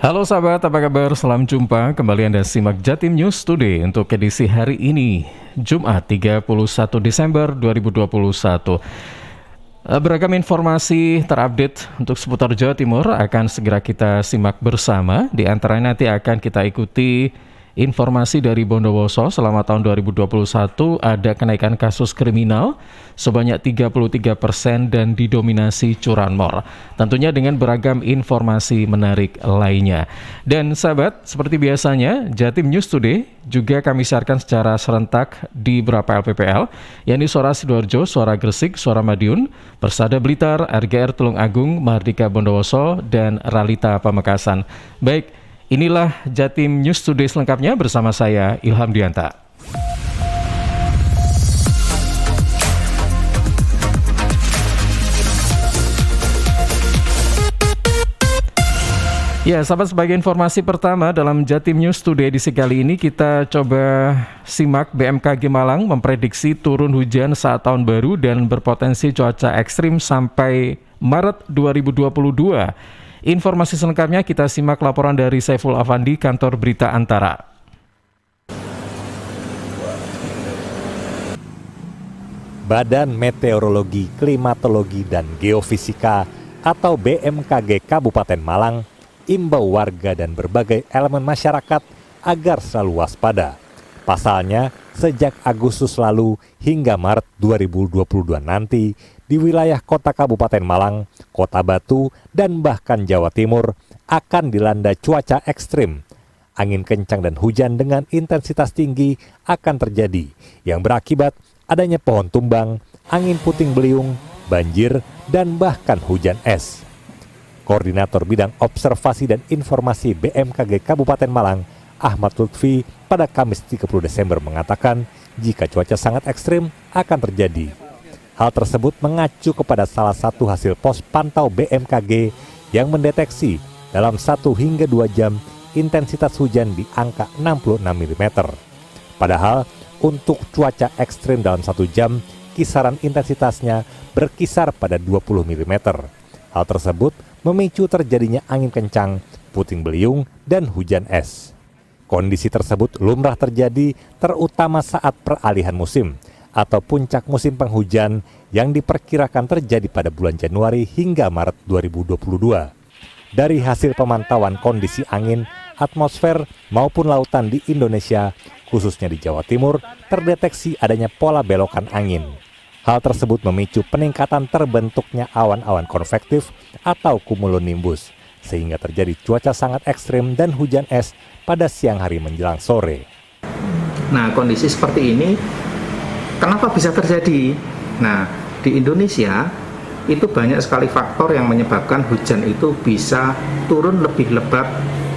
Halo sahabat, apa kabar? Salam jumpa. Kembali Anda simak Jatim News Today untuk edisi hari ini, Jumat 31 Desember 2021. Beragam informasi terupdate untuk seputar Jawa Timur akan segera kita simak bersama. Di antaranya nanti akan kita ikuti informasi dari Bondowoso. Selama tahun 2021 ada kenaikan kasus kriminal sebanyak 33% dan didominasi curanmor. Tentunya dengan beragam informasi menarik lainnya. Dan sahabat, seperti biasanya Jatim News Today juga kami siarkan secara serentak di beberapa LPPL, yakni Suara Sidoarjo, Suara Gresik, Suara Madiun, Persada Blitar, RGR Tulung Agung, Mardika Bondowoso, dan Ralita Pamekasan. Baik, inilah Jatim News Today selengkapnya bersama saya, Ilham Dianta. Ya, sahabat, sebagai informasi pertama dalam Jatim News Today edisi kali ini kita coba simak BMKG Malang memprediksi turun hujan saat tahun baru dan berpotensi cuaca ekstrim sampai Maret 2022. Informasi selengkapnya kita simak laporan dari Saiful Afandi, Kantor Berita Antara. Badan Meteorologi, Klimatologi, dan Geofisika atau BMKG Kabupaten Malang imbau warga dan berbagai elemen masyarakat agar selalu waspada. Pasalnya, sejak Agustus lalu hingga Maret 2022 nanti, di wilayah kota Kabupaten Malang, Kota Batu, dan bahkan Jawa Timur akan dilanda cuaca ekstrim. Angin kencang dan hujan dengan intensitas tinggi akan terjadi, yang berakibat adanya pohon tumbang, angin puting beliung, banjir, dan bahkan hujan es. Koordinator Bidang Observasi dan Informasi BMKG Kabupaten Malang, Ahmad Lutfi, pada Kamis 30 Desember mengatakan jika cuaca sangat ekstrim akan terjadi. Hal tersebut mengacu kepada salah satu hasil pos pantau BMKG yang mendeteksi dalam 1 hingga 2 jam intensitas hujan di angka 66 mm. Padahal untuk cuaca ekstrim dalam 1 jam, kisaran intensitasnya berkisar pada 20 mm. Hal tersebut memicu terjadinya angin kencang, puting beliung, dan hujan es. Kondisi tersebut lumrah terjadi terutama saat peralihan musim atau puncak musim penghujan yang diperkirakan terjadi pada bulan Januari hingga Maret 2022. Dari hasil pemantauan kondisi angin, atmosfer maupun lautan di Indonesia, khususnya di Jawa Timur, terdeteksi adanya pola belokan angin. Hal tersebut memicu peningkatan terbentuknya awan-awan konvektif atau cumulonimbus, sehingga terjadi cuaca sangat ekstrim dan hujan es pada siang hari menjelang sore. Nah, kondisi seperti ini kenapa bisa terjadi? Nah, di Indonesia itu banyak sekali faktor yang menyebabkan hujan itu bisa turun lebih lebat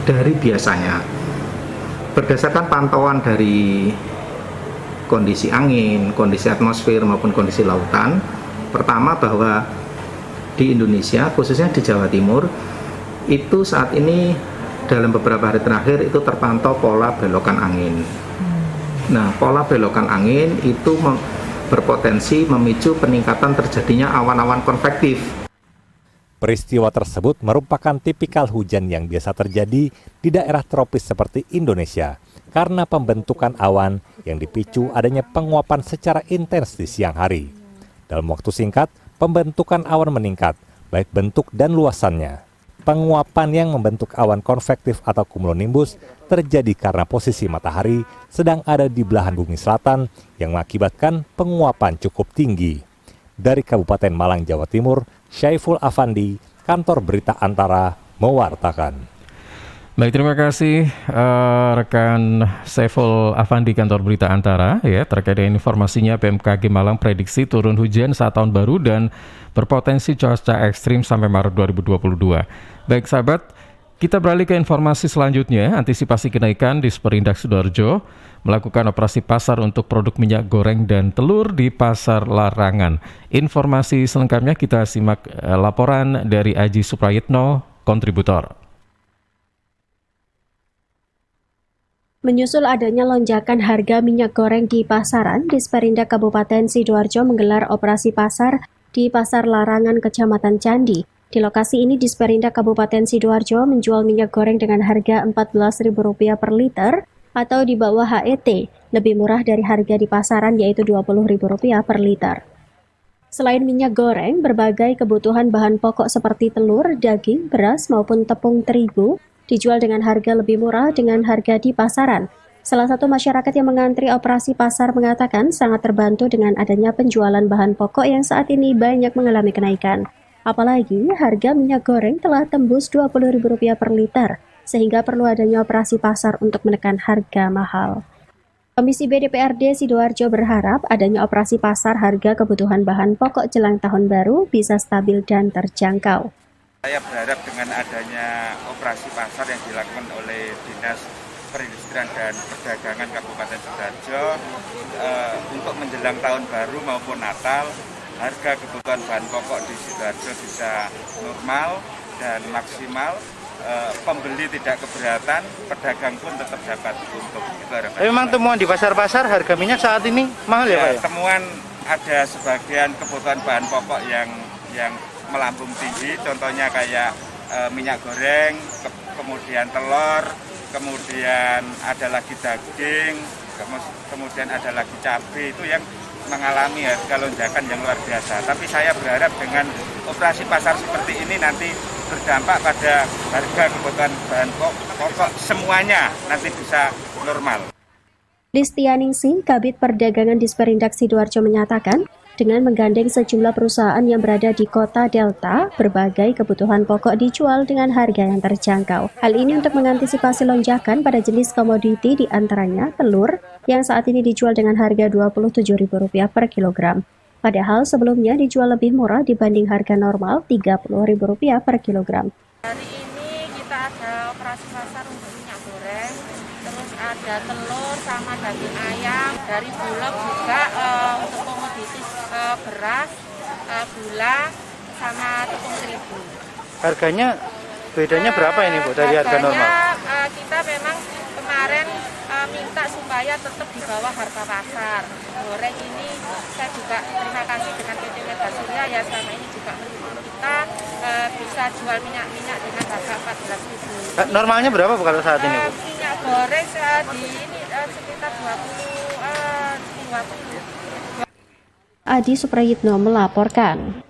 dari biasanya. Berdasarkan pantauan dari kondisi angin, kondisi atmosfer maupun kondisi lautan, pertama bahwa di Indonesia, khususnya di Jawa Timur, itu saat ini dalam beberapa hari terakhir itu terpantau pola belokan angin. Nah, pola belokan angin itu berpotensi memicu peningkatan terjadinya awan-awan konvektif. Peristiwa tersebut merupakan tipikal hujan yang biasa terjadi di daerah tropis seperti Indonesia karena pembentukan awan yang dipicu adanya penguapan secara intens di siang hari. Dalam waktu singkat, pembentukan awan meningkat, baik bentuk dan luasannya. Penguapan yang membentuk awan konvektif atau cumulonimbus terjadi karena posisi matahari sedang ada di belahan bumi selatan yang mengakibatkan penguapan cukup tinggi. Dari Kabupaten Malang, Jawa Timur, Saiful Afandi, Kantor Berita Antara, mewartakan. Baik, terima kasih rekan Saiful Afandi, Kantor Berita Antara, ya, terkait dengan informasinya BMKG Malang prediksi turun hujan saat tahun baru dan berpotensi cuaca ekstrim sampai Maret 2022. Baik sahabat, kita beralih ke informasi selanjutnya. Antisipasi kenaikan di Superindak Sidoarjo melakukan operasi pasar untuk produk minyak goreng dan telur di Pasar Larangan. Informasi selengkapnya kita simak laporan dari Aji Suprayitno, kontributor. Menyusul adanya lonjakan harga minyak goreng di pasaran, Disperindak Kabupaten Sidoarjo menggelar operasi pasar di Pasar Larangan Kecamatan Candi Di lokasi ini Disperindak Kabupaten Sidoarjo menjual minyak goreng dengan harga Rp14.000 per liter atau di bawah HET, lebih murah dari harga di pasaran yaitu Rp20.000 per liter. Selain minyak goreng, berbagai kebutuhan bahan pokok seperti telur, daging, beras maupun tepung terigu dijual dengan harga lebih murah dengan harga di pasaran. Salah satu masyarakat yang mengantri operasi pasar mengatakan sangat terbantu dengan adanya penjualan bahan pokok yang saat ini banyak mengalami kenaikan. Apalagi harga minyak goreng telah tembus Rp20.000 per liter, sehingga perlu adanya operasi pasar untuk menekan harga mahal. Komisi B DPRD Sidoarjo berharap adanya operasi pasar harga kebutuhan bahan pokok jelang tahun baru bisa stabil dan terjangkau. Saya berharap dengan adanya operasi pasar yang dilakukan oleh Dinas Perindustrian dan Perdagangan Kabupaten Sidoarjo untuk menjelang tahun baru maupun Natal, harga kebutuhan bahan pokok di Sidoarjo bisa normal dan maksimal. Pembeli tidak keberatan, pedagang pun tetap dapat untung. Memang temuan di pasar-pasar harga minyak saat ini mahal ya Pak? Temuan ada sebagian kebutuhan bahan pokok yang melambung tinggi, contohnya kayak minyak goreng, kemudian telur, kemudian ada lagi daging, kemudian ada lagi cabai, itu yang mengalami harga lonjakan yang luar biasa. Tapi saya berharap dengan operasi pasar seperti ini nanti berdampak pada harga kebutuhan bahan pokok semuanya nanti bisa normal. Listianingsih, Kabid Perdagangan Disperindak Sidoarjo menyatakan, dengan menggandeng sejumlah perusahaan yang berada di kota Delta, berbagai kebutuhan pokok dijual dengan harga yang terjangkau. Hal ini untuk mengantisipasi lonjakan pada jenis komoditi di antaranya telur yang saat ini dijual dengan harga Rp27.000 per kilogram. Padahal sebelumnya dijual lebih murah dibanding harga normal Rp30.000 per kilogram. Hari ini kita ada operasi pasar untuk minyak goreng, terus ada telur sama daging ayam, dari Bulog juga untuk komoditi beras, gula, sama tepung terigu. Harganya bedanya berapa ini Bu dari harga normal? Kita memang kemarin minta supaya tetap di bawah harga pasar. Goreng ini saya juga terima kasih dengan PT Megasurya ya selama ini juga mendukung kita bisa jual minyak dengan harga Rp14.000. Normalnya berapa Bu kalau saat ini Bu? Minyak goreng di ini sekitar 20. Adi Suprayitno melaporkan.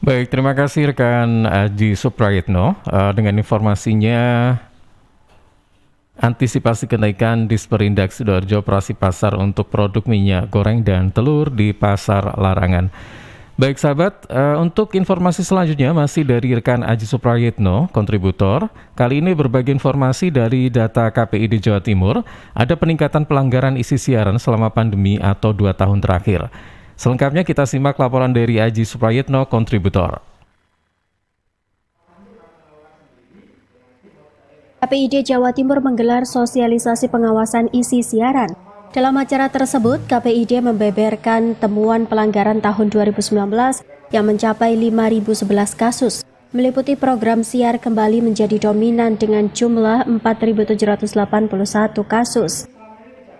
Baik, terima kasih rekan Adi Suprayitno dengan informasinya. Antisipasi kenaikan Disperindak Sidoarjo operasi pasar untuk produk minyak goreng dan telur di pasar larangan. Baik sahabat, untuk informasi selanjutnya masih dari rekan Aji Suprayitno, kontributor. Kali ini berbagi informasi dari data KPID Jawa Timur, ada peningkatan pelanggaran isi siaran selama pandemi atau 2 tahun terakhir. Selengkapnya kita simak laporan dari Aji Suprayitno, kontributor. KPID Jawa Timur menggelar sosialisasi pengawasan isi siaran. Dalam acara tersebut, KPID membeberkan temuan pelanggaran tahun 2019 yang mencapai 5.011 kasus, meliputi program siar kembali menjadi dominan dengan jumlah 4.781 kasus.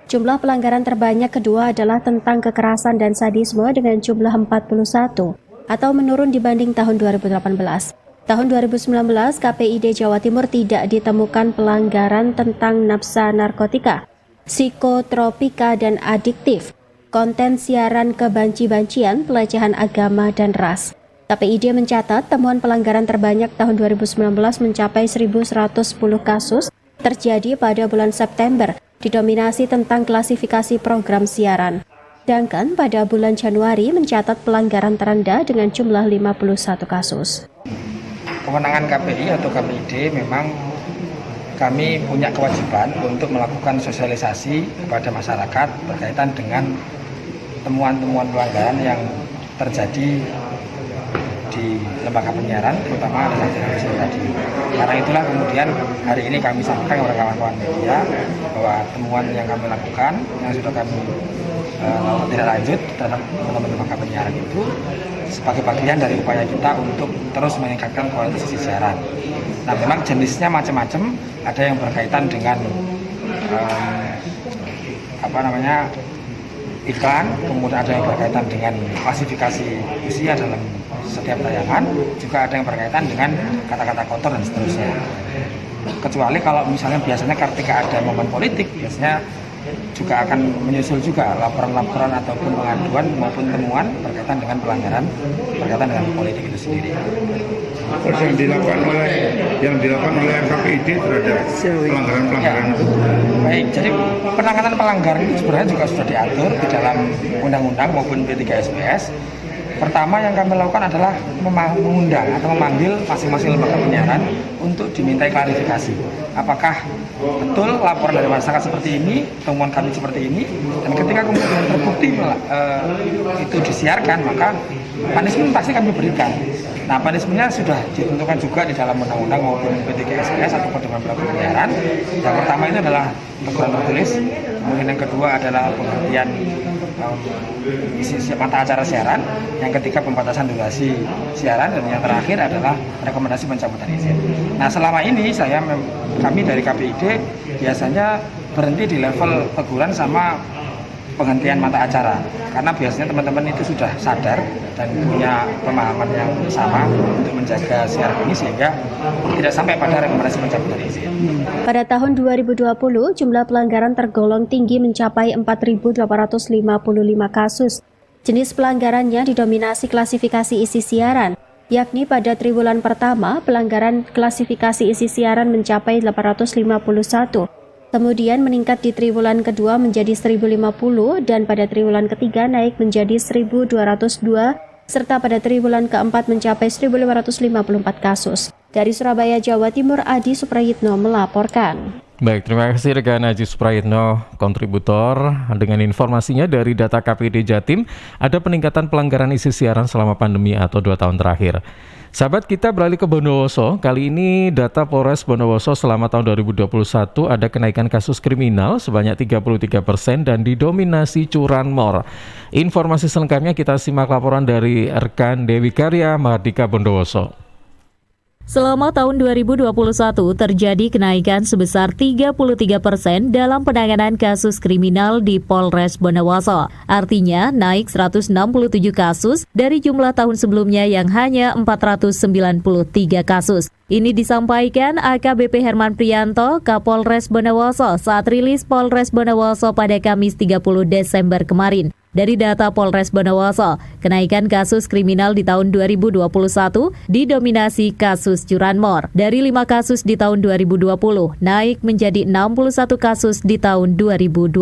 Jumlah pelanggaran terbanyak kedua adalah tentang kekerasan dan sadisme dengan jumlah 41, atau menurun dibanding tahun 2018. Tahun 2019, KPID Jawa Timur tidak ditemukan pelanggaran tentang nafsa narkotika, psikotropika dan adiktif, konten siaran kebanci-bancian, pelecehan agama, dan ras. KPID mencatat temuan pelanggaran terbanyak tahun 2019 mencapai 1.110 kasus terjadi pada bulan September, didominasi tentang klasifikasi program siaran. Sedangkan pada bulan Januari mencatat pelanggaran terendah dengan jumlah 51 kasus. Kewenangan KPI atau KPID memang kami punya kewajiban untuk melakukan sosialisasi kepada masyarakat berkaitan dengan temuan-temuan pelanggaran yang terjadi di lembaga penyiaran, terutama adalah televisi tadi. Karena itulah kemudian hari ini kami sampaikan kepada kawan-kawan media bahwa temuan yang kami lakukan, yang sudah kami tidak lanjut dalam teman-teman lembaga penyiaran itu sebagai bagian dari upaya kita untuk terus meningkatkan kualitas isi siaran. Nah, memang jenisnya macam-macam, ada yang berkaitan dengan iklan, kemudian ada yang berkaitan dengan klasifikasi usia dalam setiap tayangan, juga ada yang berkaitan dengan kata-kata kotor dan seterusnya. Kecuali kalau misalnya biasanya ketika ada momen politik, biasanya juga akan menyusul juga laporan-laporan ataupun pengaduan maupun temuan berkaitan dengan pelanggaran berkaitan dengan politik itu sendiri. Terus yang dilakukan oleh KPID terhadap pelanggaran-pelanggaran itu? Baik, jadi penanganan pelanggaran itu sebenarnya juga sudah diatur di dalam undang-undang maupun P3SPS. Pertama yang kami lakukan adalah mengundang atau memanggil masing-masing lembaga penyiaran untuk dimintai klarifikasi. Apakah betul laporan dari masyarakat seperti ini, temuan kami seperti ini, dan ketika kemudian terbukti itu disiarkan, maka punishment pasti kami berikan. Nah, punishmentnya sudah ditentukan juga di dalam undang-undang maupun P3SPS atau pedoman perilaku penyiaran. Yang pertama itu adalah teguran tertulis, kemudian yang kedua adalah penghentian mata acara siaran, yang ketiga pembatasan durasi siaran, dan yang terakhir adalah rekomendasi pencabutan izin. Nah, selama ini kami dari KPID biasanya berhenti di level teguran sama penghentian mata acara, karena biasanya teman-teman itu sudah sadar dan punya pemahaman yang sama untuk menjaga siaran ini sehingga tidak sampai pada rekomendasi pencabutan izin. Pada tahun 2020, jumlah pelanggaran tergolong tinggi mencapai 4.855 kasus. Jenis pelanggarannya didominasi klasifikasi isi siaran, yakni pada triwulan pertama pelanggaran klasifikasi isi siaran mencapai 851. Kemudian meningkat di triwulan kedua menjadi 1050 dan pada triwulan ketiga naik menjadi 1202 serta pada triwulan keempat mencapai 1554 kasus. Dari Surabaya, Jawa Timur, Adi Suprayitno melaporkan. Baik, terima kasih rekan Aji Suprayitno, kontributor. Dengan informasinya dari data KPID Jatim, ada peningkatan pelanggaran isi siaran selama pandemi atau 2 tahun terakhir. Sahabat, kita beralih ke Bondowoso. Kali ini data Polres Bondowoso selama tahun 2021 ada kenaikan kasus kriminal sebanyak 33% dan didominasi curanmor. Informasi selengkapnya kita simak laporan dari rekan Dewi Karya, Mahardika Bondowoso. Selama tahun 2021 terjadi kenaikan sebesar 33% dalam penanganan kasus kriminal di Polres Bondowoso. Artinya naik 167 kasus dari jumlah tahun sebelumnya yang hanya 493 kasus. Ini disampaikan AKBP Herman Priyanto, Kapolres Bondowoso saat rilis Polres Bondowoso pada Kamis 30 Desember kemarin. Dari data Polres Bondowoso, kenaikan kasus kriminal di tahun 2021 didominasi kasus curanmor. Dari 5 kasus di tahun 2020, naik menjadi 61 kasus di tahun 2021.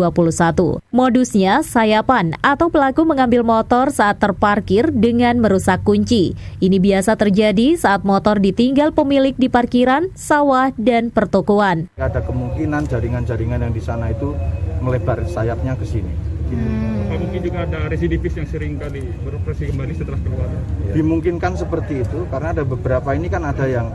Modusnya sayapan atau pelaku mengambil motor saat terparkir dengan merusak kunci. Ini biasa terjadi saat motor ditinggal pemilik di parkiran, sawah, dan pertokoan. Ada kemungkinan jaringan-jaringan yang di sana itu melebar sayapnya ke sini. Mungkin juga ada residivis yang sering kali beroperasi kembali setelah keluar. Dimungkinkan seperti itu karena ada beberapa ini kan ada yang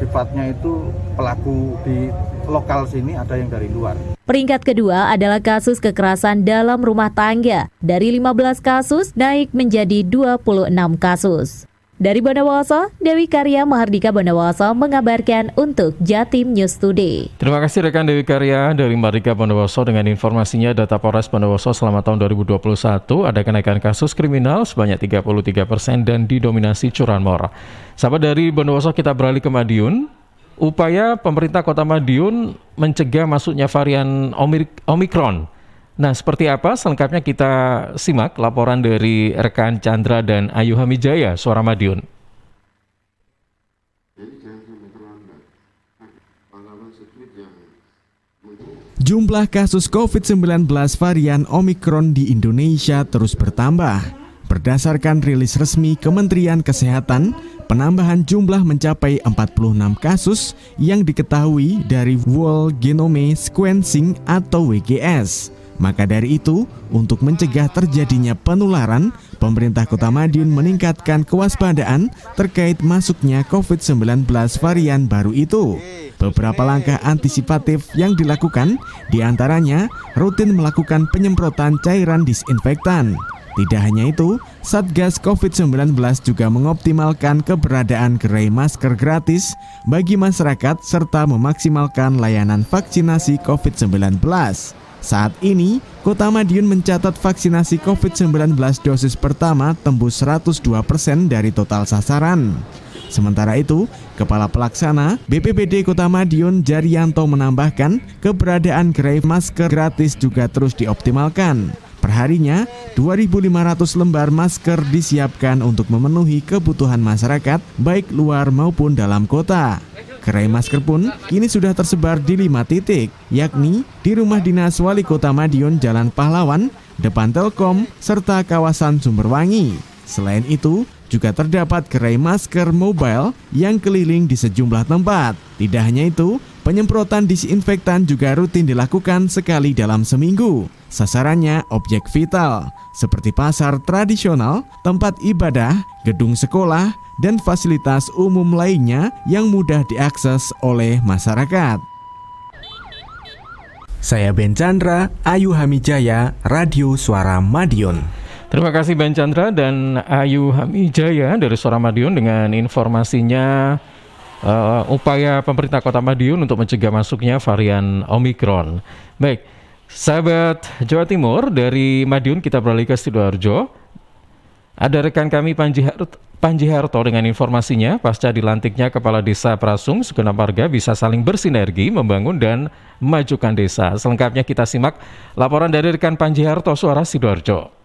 sifatnya itu pelaku di lokal sini, ada yang dari luar. Peringkat kedua adalah kasus kekerasan dalam rumah tangga. Dari 15 kasus naik menjadi 26 kasus. Dari Bondowoso, Dewi Karya, Mahardika Bondowoso mengabarkan untuk Jatim News Today. Terima kasih rekan Dewi Karya dari Mahardika Bondowoso dengan informasinya data Polres Bondowoso selama tahun 2021 ada kenaikan kasus kriminal sebanyak 33% dan didominasi curanmor. Sahabat, dari Bondowoso kita beralih ke Madiun. Upaya pemerintah Kota Madiun mencegah masuknya varian Omikron. Nah, seperti apa? Selengkapnya kita simak laporan dari rekan Chandra dan Ayu Hamijaya, Suara Madiun. Jumlah kasus COVID-19 varian Omikron di Indonesia terus bertambah. Berdasarkan rilis resmi Kementerian Kesehatan, penambahan jumlah mencapai 46 kasus yang diketahui dari Whole Genome Sequencing atau WGS. Maka dari itu, untuk mencegah terjadinya penularan, pemerintah Kota Madiun meningkatkan kewaspadaan terkait masuknya COVID-19 varian baru itu. Beberapa langkah antisipatif yang dilakukan, diantaranya rutin melakukan penyemprotan cairan disinfektan. Tidak hanya itu, Satgas COVID-19 juga mengoptimalkan keberadaan gerai masker gratis bagi masyarakat serta memaksimalkan layanan vaksinasi COVID-19. Saat ini, Kota Madiun mencatat vaksinasi COVID-19 dosis pertama tembus 102% dari total sasaran. Sementara itu, Kepala Pelaksana BPBD Kota Madiun Jaryanto menambahkan, keberadaan gerai masker gratis juga terus dioptimalkan. Perharinya, 2.500 lembar masker disiapkan untuk memenuhi kebutuhan masyarakat, baik luar maupun dalam kota. Gerai masker pun kini sudah tersebar di 5 titik, yakni di Rumah Dinas Wali Kota Madiun Jalan Pahlawan, depan Telkom, serta kawasan Sumberwangi. Selain itu, juga terdapat gerai masker mobile yang keliling di sejumlah tempat. Tidak hanya itu, penyemprotan disinfektan juga rutin dilakukan sekali dalam seminggu. Sasarannya objek vital, seperti pasar tradisional, tempat ibadah, gedung sekolah, dan fasilitas umum lainnya yang mudah diakses oleh masyarakat. Saya Ben Chandra, Ayu Hamijaya, Radio Suara Madiun. Terima kasih Ben Chandra dan Ayu Hamijaya dari Suara Madiun dengan informasinya upaya pemerintah Kota Madiun untuk mencegah masuknya varian Omikron. Baik, sahabat Jawa Timur, dari Madiun kita beralih ke Sidoarjo. Ada rekan kami Panji Harto dengan informasinya, pasca dilantiknya Kepala Desa Prasung, segenap warga bisa saling bersinergi membangun dan memajukan desa. Selengkapnya kita simak laporan dari rekan Panji Harto, Suara Sidoarjo.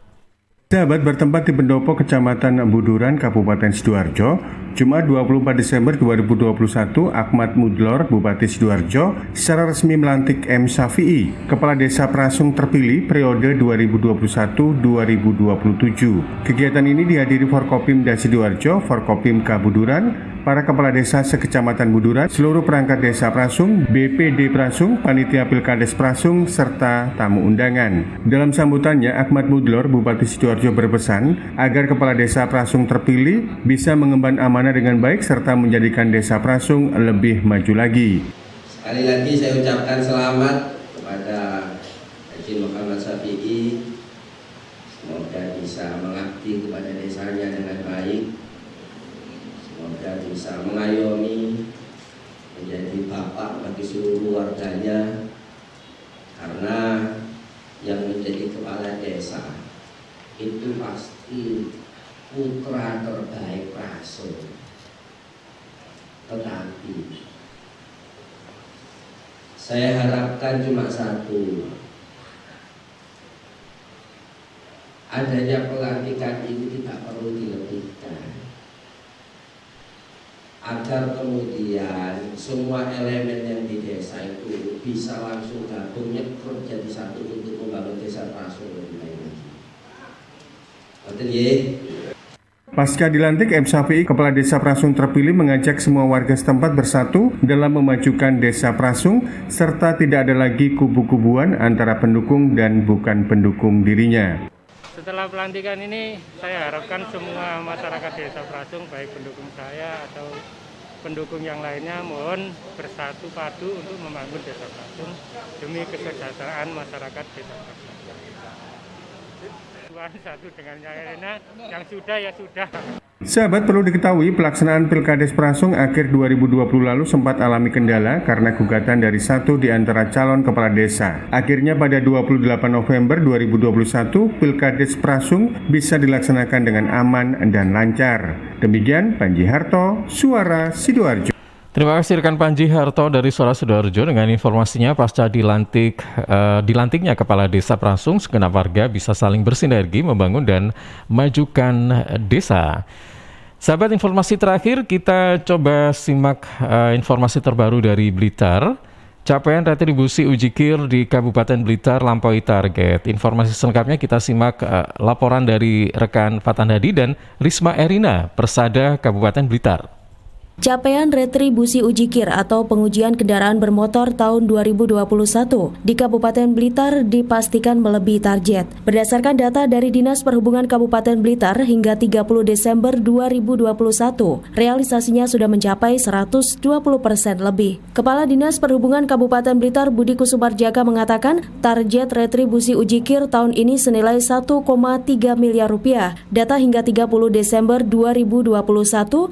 Sahabat, bertempat di Pendopo, Kecamatan Buduran, Kabupaten Sidoarjo, Jumat 24 Desember 2021, Ahmad Mudlor, Bupati Sidoarjo, secara resmi melantik M. Syafi'i, Kepala Desa Prasung terpilih periode 2021-2027. Kegiatan ini dihadiri Forkopimda Sidoarjo, Forkopimka Buduran, para kepala desa sekecamatan Buduran, seluruh perangkat desa Prasung, BPD Prasung, Panitia Pilkades Prasung, serta tamu undangan. Dalam sambutannya, Ahmad Mudlor, Bupati Sidoarjo berpesan agar kepala desa Prasung terpilih bisa mengemban amanah dengan baik serta menjadikan desa Prasung lebih maju lagi. Sekali lagi saya ucapkan selamat kepada Haji Muhammad Syafi'i. Semoga bisa mengabdi kepada desanya dengan baik. Semoga bisa mengayomi, menjadi bapak bagi seluruh warganya, karena yang menjadi kepala desa itu pasti putra terbaik Prasung. Tetapi saya harapkan cuma satu, adanya pelantikan ini tidak perlu dilebihkan, agar kemudian semua elemen yang di desa itu bisa langsung gabung nyekrut jadi satu untuk membangun desa Prasung lebih baik lagi. Betul ya? Pasca dilantik, M. Syafi'i, Kepala Desa Prasung terpilih, mengajak semua warga setempat bersatu dalam memajukan desa Prasung, serta tidak ada lagi kubu-kubuan antara pendukung dan bukan pendukung dirinya. Setelah pelantikan ini, saya harapkan semua masyarakat desa Prasung, baik pendukung saya atau pendukung yang lainnya, mohon bersatu padu untuk membangun desa Prasung demi kesejahteraan masyarakat desa Prasung. Satu dengan yang lainnya, yang sudah ya sudah. Sahabat, perlu diketahui pelaksanaan Pilkades Prasung akhir 2020 lalu sempat alami kendala karena gugatan dari satu di antara calon kepala desa. Akhirnya pada 28 November 2021, Pilkades Prasung bisa dilaksanakan dengan aman dan lancar. Demikian Panji Harto, Suara Sidoarjo. Terima kasih rekan Panji Harto dari Suara Sidoarjo dengan informasinya pasca dilantiknya Kepala Desa Prasung, segenap warga bisa saling bersinergi membangun dan majukan desa. Sahabat, informasi terakhir kita coba simak informasi terbaru dari Blitar. Capaian retribusi ujikir di Kabupaten Blitar lampaui target. Informasi selengkapnya kita simak laporan dari rekan Fatan Hadi dan Risma Erina, Persada Kabupaten Blitar. Capaian retribusi ujikir atau pengujian kendaraan bermotor tahun 2021 di Kabupaten Blitar dipastikan melebihi target. Berdasarkan data dari Dinas Perhubungan Kabupaten Blitar hingga 30 Desember 2021, realisasinya sudah mencapai 120% lebih. Kepala Dinas Perhubungan Kabupaten Blitar Budi Kusumarjaka mengatakan target retribusi ujikir tahun ini senilai 1,3 miliar rupiah. Data hingga 30 Desember 2021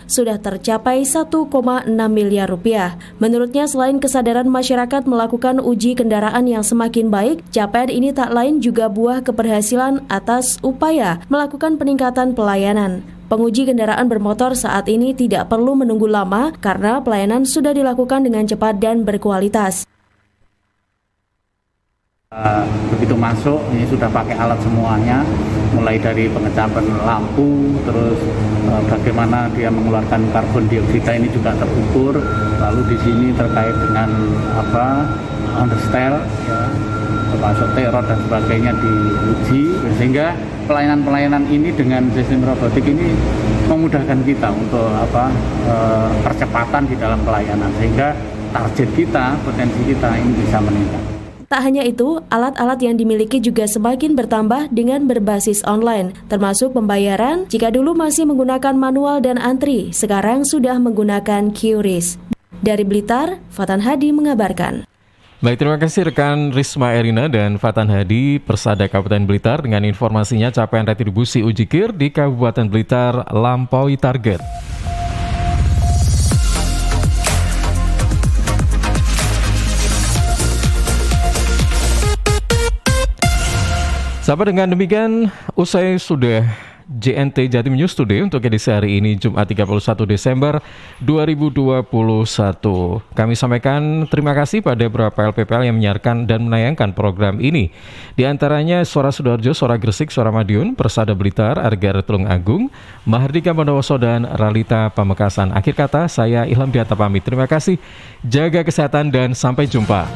sudah tercapai 1,6 miliar rupiah. Menurutnya, selain kesadaran masyarakat melakukan uji kendaraan yang semakin baik, capaian ini tak lain juga buah keberhasilan atas upaya melakukan peningkatan pelayanan. Penguji kendaraan bermotor saat ini tidak perlu menunggu lama karena pelayanan sudah dilakukan dengan cepat dan berkualitas. Begitu masuk, ini sudah pakai alat semuanya, mulai dari pengecapan lampu, terus bagaimana dia mengeluarkan karbon dioksida ini juga terukur. Lalu di sini terkait dengan understell, ya, termasuk teror dan sebagainya diuji, sehingga pelayanan-pelayanan ini dengan sistem robotik ini memudahkan kita untuk percepatan di dalam pelayanan, sehingga target kita, potensi kita ini bisa meningkat. Tak hanya itu, alat-alat yang dimiliki juga semakin bertambah dengan berbasis online, termasuk pembayaran. Jika dulu masih menggunakan manual dan antri, sekarang sudah menggunakan QRIS. Dari Blitar, Fatan Hadi mengabarkan. Baik, terima kasih rekan Risma Erina dan Fatan Hadi, Persada Kabupaten Blitar dengan informasinya capaian retribusi ujikir di Kabupaten Blitar lampaui target. Sampai dengan demikian, usai sudah JNT Jatim News Today untuk edisi hari ini Jumat 31 Desember 2021. Kami sampaikan terima kasih pada beberapa LPPL yang menyiarkan dan menayangkan program ini. Di antaranya Suara Sidoarjo, Suara Gresik, Suara Madiun, Persada Blitar, Arga Tulung Agung, Mahardika Bondowoso, dan Ralita Pamekasan. Akhir kata, saya Ilham Diata pamit. Terima kasih, jaga kesehatan dan sampai jumpa.